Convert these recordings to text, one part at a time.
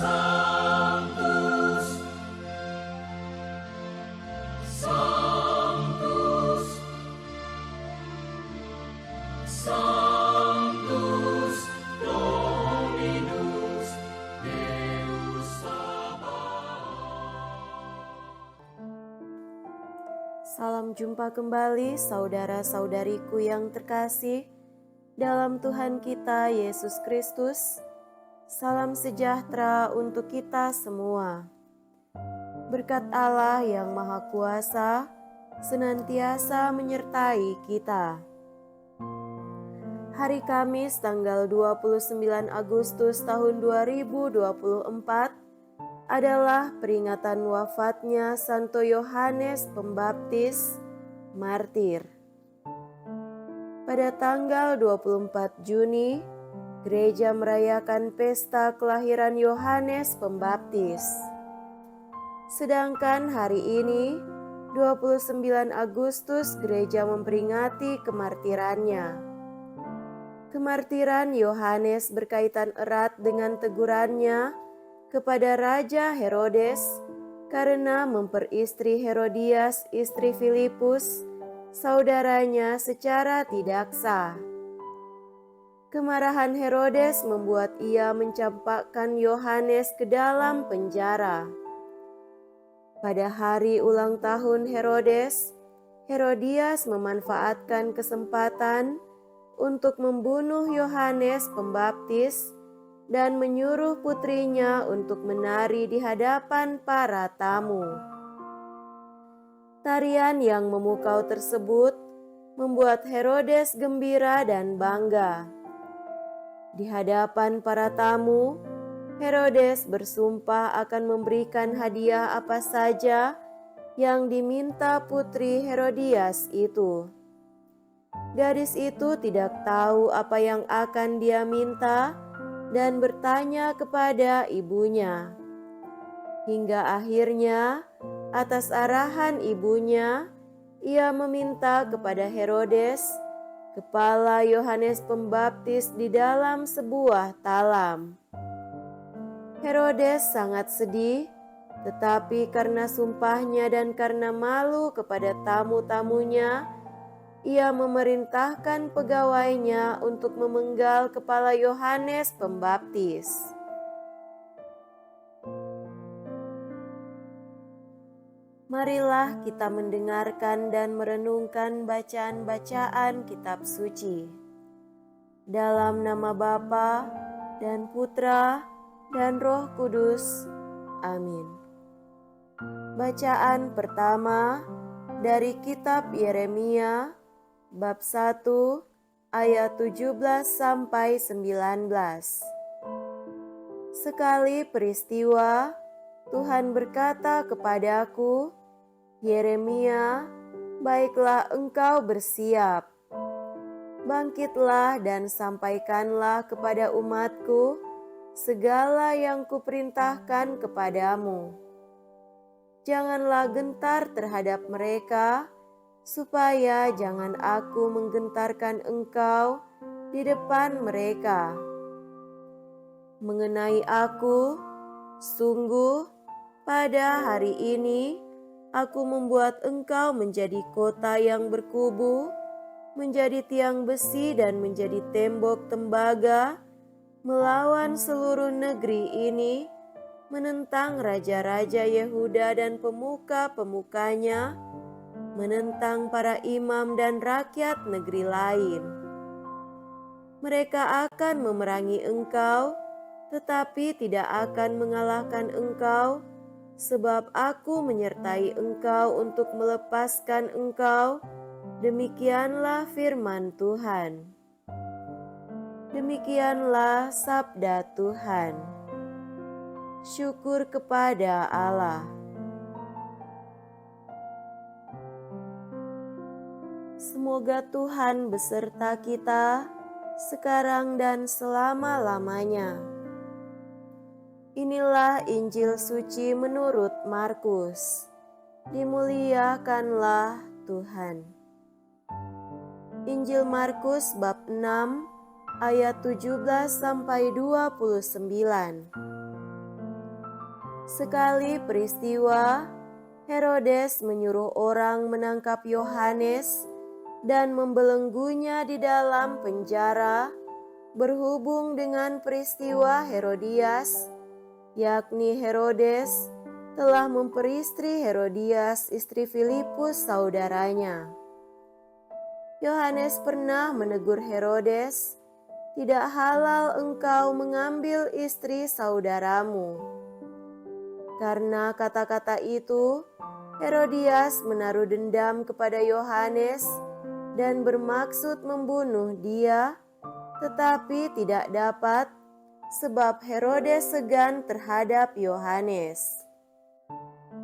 Sanctus, Sanctus, Sanctus Dominus Deus Sabaoth. Salam jumpa kembali saudara-saudariku yang terkasih dalam Tuhan kita Yesus Kristus. Salam sejahtera untuk kita semua. Berkat Allah yang Maha Kuasa senantiasa menyertai kita. Hari Kamis tanggal 29 Agustus tahun 2024 adalah peringatan wafatnya Santo Yohanes Pembaptis, martir. Pada tanggal 24 Juni, gereja merayakan pesta kelahiran Yohanes Pembaptis. Sedangkan hari ini, 29 Agustus, gereja memperingati kemartirannya. Kemartiran Yohanes berkaitan erat dengan tegurannya kepada Raja Herodes karena memperistri Herodias, istri Filipus, saudaranya secara tidak sah. Kemarahan Herodes membuat ia mencampakkan Yohanes ke dalam penjara. Pada hari ulang tahun Herodes, Herodias memanfaatkan kesempatan untuk membunuh Yohanes Pembaptis dan menyuruh putrinya untuk menari di hadapan para tamu. Tarian yang memukau tersebut membuat Herodes gembira dan bangga. Di hadapan para tamu, Herodes bersumpah akan memberikan hadiah apa saja yang diminta putri Herodias itu. Gadis itu tidak tahu apa yang akan dia minta dan bertanya kepada ibunya. Hingga akhirnya, atas arahan ibunya, ia meminta kepada Herodes kepala Yohanes Pembaptis di dalam sebuah talam. Herodes sangat sedih, tetapi karena sumpahnya dan karena malu kepada tamu-tamunya, ia memerintahkan pegawainya untuk memenggal kepala Yohanes Pembaptis. Marilah kita mendengarkan dan merenungkan bacaan-bacaan kitab suci. Dalam nama Bapa dan Putra dan Roh Kudus. Amin. Bacaan pertama dari kitab Yeremia bab 1 ayat 17 sampai 19. Sekali peristiwa, Tuhan berkata kepadaku, Yeremia, baiklah engkau bersiap. Bangkitlah dan sampaikanlah kepada umatku segala yang kuperintahkan kepadamu. Janganlah gentar terhadap mereka, supaya jangan aku menggentarkan engkau di depan mereka. Mengenai aku, sungguh pada hari ini aku membuat engkau menjadi kota yang berkubu, menjadi tiang besi dan menjadi tembok tembaga, melawan seluruh negeri ini, menentang raja-raja Yehuda dan pemuka-pemukanya, menentang para imam dan rakyat negeri lain. Mereka akan memerangi engkau, tetapi tidak akan mengalahkan engkau, sebab aku menyertai engkau untuk melepaskan engkau. Demikianlah firman Tuhan. Demikianlah sabda Tuhan. Syukur kepada Allah. Semoga Tuhan beserta kita sekarang dan selama-lamanya. Inilah Injil suci menurut Markus. Dimuliakanlah Tuhan. Injil Markus bab 6 ayat 17 sampai 29. Sekali peristiwa, Herodes menyuruh orang menangkap Yohanes dan membelenggunya di dalam penjara berhubung dengan peristiwa Herodias, yakni Herodes telah memperistri Herodias istri Filipus saudaranya. Yohanes pernah menegur Herodes, "Tidak halal engkau mengambil istri saudaramu." Karena kata-kata itu, Herodias menaruh dendam kepada Yohanes dan bermaksud membunuh dia, tetapi tidak dapat sebab Herodes segan terhadap Yohanes.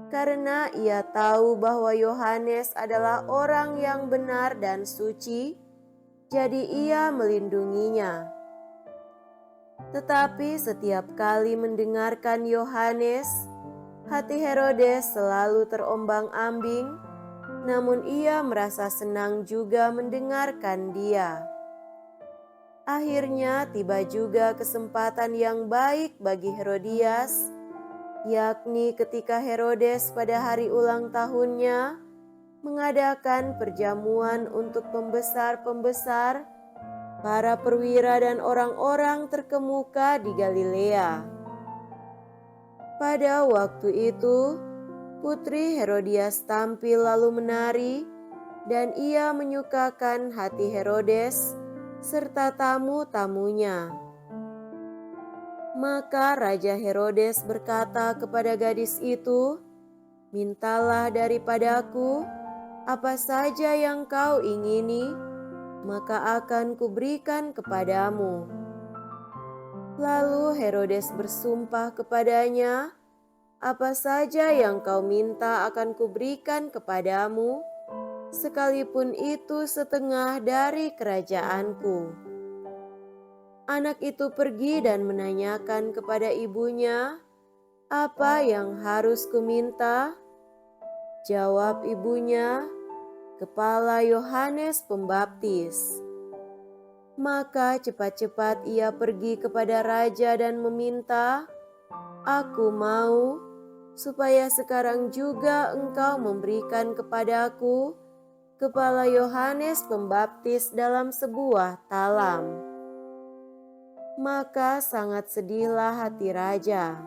Karena ia tahu bahwa Yohanes adalah orang yang benar dan suci, jadi ia melindunginya. Tetapi setiap kali mendengarkan Yohanes, hati Herodes selalu terombang-ambing, namun ia merasa senang juga mendengarkan dia. Akhirnya tiba juga kesempatan yang baik bagi Herodias, yakni ketika Herodes pada hari ulang tahunnya mengadakan perjamuan untuk pembesar-pembesar, para perwira dan orang-orang terkemuka di Galilea. Pada waktu itu, putri Herodias tampil lalu menari, dan ia menyukakan hati Herodes serta tamu-tamunya. Maka Raja Herodes berkata kepada gadis itu, "Mintalah daripadaku apa saja yang kau ingini, maka akan kuberikan kepadamu." Lalu Herodes bersumpah kepadanya, "Apa saja yang kau minta akan kuberikan kepadamu, sekalipun itu setengah dari kerajaanku." Anak itu pergi dan menanyakan kepada ibunya, "Apa yang harus kuminta?" Jawab ibunya, "Kepala Yohanes Pembaptis." Maka cepat-cepat ia pergi kepada raja dan meminta, "Aku mau supaya sekarang juga engkau memberikan kepadaku kepala Yohanes Pembaptis dalam sebuah talam." Maka sangat sedihlah hati raja.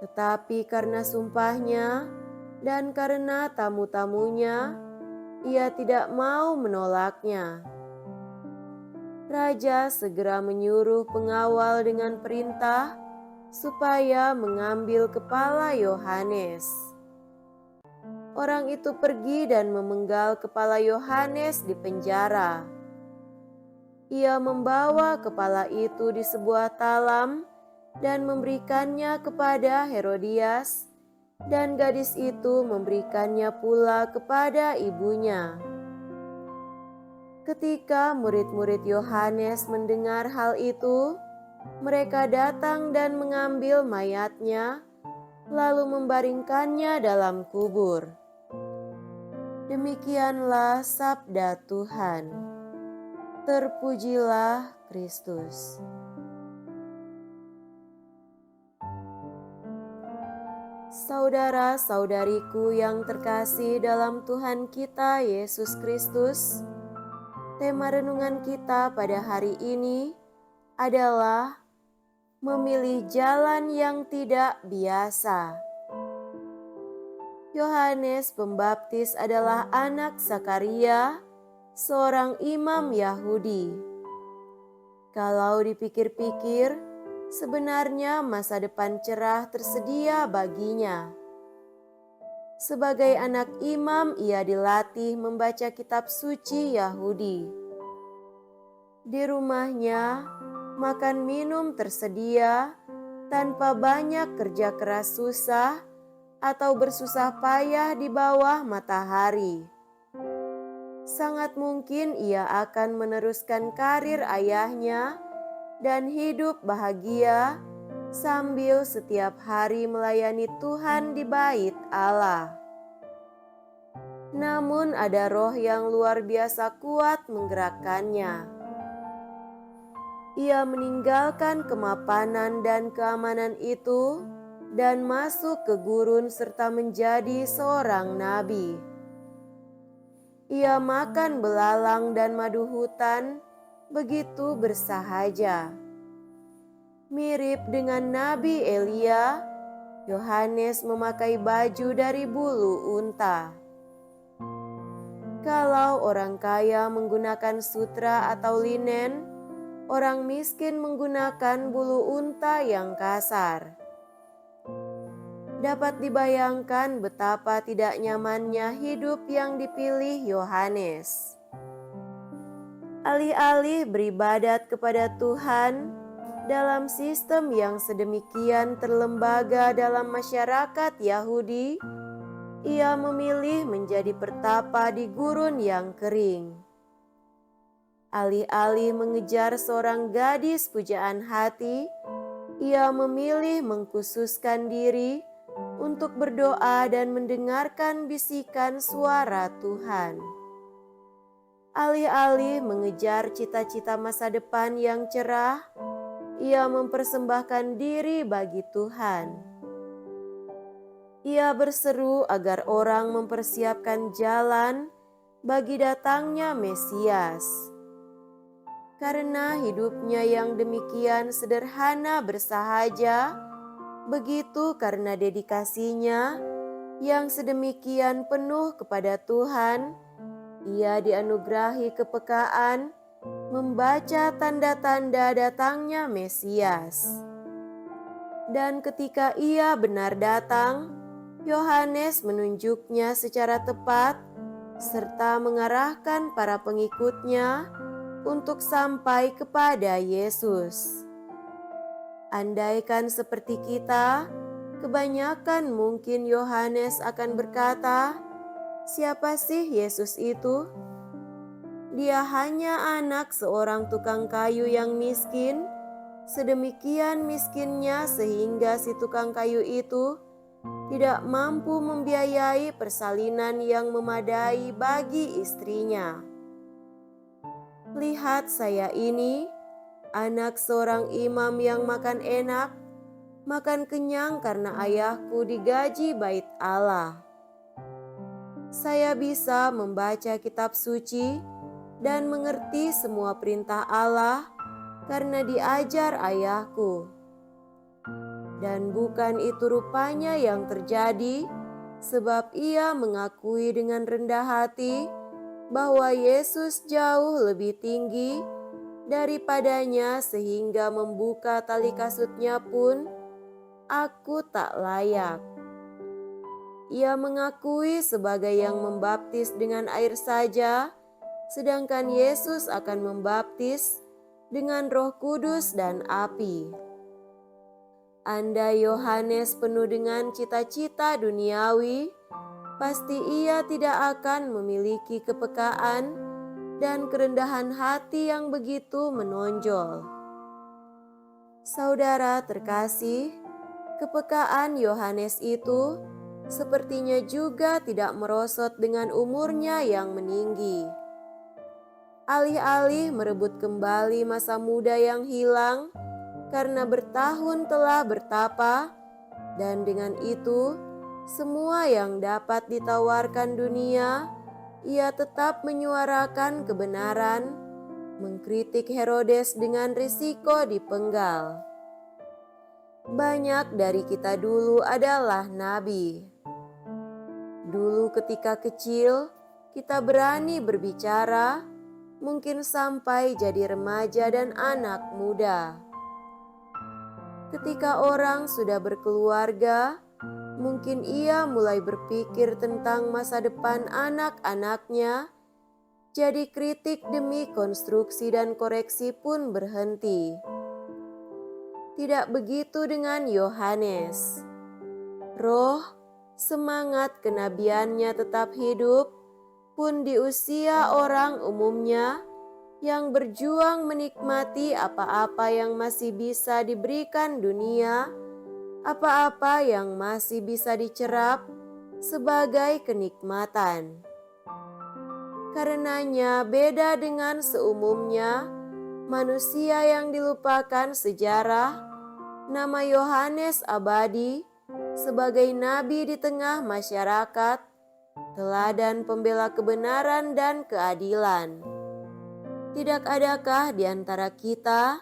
Tetapi karena sumpahnya dan karena tamu-tamunya, ia tidak mau menolaknya. Raja segera menyuruh pengawal dengan perintah supaya mengambil kepala Yohanes. Orang itu pergi dan memenggal kepala Yohanes di penjara. Ia membawa kepala itu di sebuah talam dan memberikannya kepada Herodias, dan gadis itu memberikannya pula kepada ibunya. Ketika murid-murid Yohanes mendengar hal itu, mereka datang dan mengambil mayatnya, lalu membaringkannya dalam kubur. Demikianlah sabda Tuhan. Terpujilah Kristus. Saudara-saudariku yang terkasih dalam Tuhan kita Yesus Kristus, tema renungan kita pada hari ini adalah memilih jalan yang tidak biasa. Yohanes Pembaptis adalah anak Zakaria, seorang imam Yahudi. Kalau dipikir-pikir, sebenarnya masa depan cerah tersedia baginya. Sebagai anak imam, ia dilatih membaca kitab suci Yahudi. Di rumahnya, makan minum tersedia tanpa banyak kerja keras susah atau bersusah payah di bawah matahari. Sangat mungkin ia akan meneruskan karir ayahnya dan hidup bahagia sambil setiap hari melayani Tuhan di bait Allah. Namun ada roh yang luar biasa kuat menggerakkannya. Ia meninggalkan kemapanan dan keamanan itu dan masuk ke gurun serta menjadi seorang nabi. Ia makan belalang dan madu hutan, begitu bersahaja. Mirip dengan Nabi Elia, Yohanes memakai baju dari bulu unta. Kalau orang kaya menggunakan sutra atau linen, orang miskin menggunakan bulu unta yang kasar. Dapat dibayangkan betapa tidak nyamannya hidup yang dipilih Yohanes. Alih-alih beribadat kepada Tuhan dalam sistem yang sedemikian terlembaga dalam masyarakat Yahudi, ia memilih menjadi pertapa di gurun yang kering. Alih-alih mengejar seorang gadis pujaan hati, ia memilih mengkhususkan diri untuk berdoa dan mendengarkan bisikan suara Tuhan. Alih-alih mengejar cita-cita masa depan yang cerah, ia mempersembahkan diri bagi Tuhan. Ia berseru agar orang mempersiapkan jalan bagi datangnya Mesias. Karena hidupnya yang demikian sederhana bersahaja, begitu karena dedikasinya yang sedemikian penuh kepada Tuhan, ia dianugerahi kepekaan membaca tanda-tanda datangnya Mesias. Dan ketika ia benar datang, Yohanes menunjuknya secara tepat serta mengarahkan para pengikutnya untuk sampai kepada Yesus. Andaikan seperti kita, kebanyakan mungkin Yohanes akan berkata, "Siapa sih Yesus itu? Dia hanya anak seorang tukang kayu yang miskin, sedemikian miskinnya sehingga si tukang kayu itu tidak mampu membiayai persalinan yang memadai bagi istrinya. Lihat saya ini, anak seorang imam yang makan enak, makan kenyang karena ayahku digaji bait Allah. Saya bisa membaca kitab suci dan mengerti semua perintah Allah karena diajar ayahku. Dan bukan itu rupanya yang terjadi, sebab ia mengakui dengan rendah hati bahwa Yesus jauh lebih tinggi daripadanya sehingga membuka tali kasutnya pun aku tak layak. Ia mengakui sebagai yang membaptis dengan air saja, sedangkan Yesus akan membaptis dengan Roh Kudus dan api. Andai Yohanes penuh dengan cita-cita duniawi, pasti ia tidak akan memiliki kepekaan dan kerendahan hati yang begitu menonjol. Saudara terkasih, kepekaan Yohanes itu sepertinya juga tidak merosot dengan umurnya yang meninggi. Alih-alih merebut kembali masa muda yang hilang karena bertahun telah bertapa, dan dengan itu semua yang dapat ditawarkan dunia, ia tetap menyuarakan kebenaran, mengkritik Herodes dengan risiko dipenggal. Banyak dari kita dulu adalah nabi. Dulu ketika kecil, kita berani berbicara, mungkin sampai jadi remaja dan anak muda. Ketika orang sudah berkeluarga, mungkin ia mulai berpikir tentang masa depan anak-anaknya, jadi kritik demi konstruksi dan koreksi pun berhenti. Tidak begitu dengan Yohanes. Roh, semangat kenabiannya tetap hidup, pun di usia orang umumnya yang berjuang menikmati apa-apa yang masih bisa diberikan dunia, apa-apa yang masih bisa dicerap sebagai kenikmatan. Karenanya beda dengan seumumnya manusia yang dilupakan sejarah, nama Yohanes abadi sebagai nabi di tengah masyarakat, teladan pembela kebenaran dan keadilan. Tidak adakah di antara kita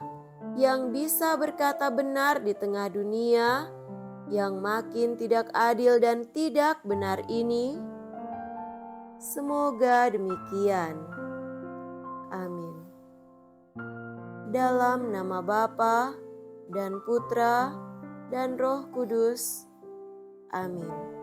yang bisa berkata benar di tengah dunia yang makin tidak adil dan tidak benar ini? Semoga demikian. Amin. Dalam nama Bapa dan Putra dan Roh Kudus. Amin.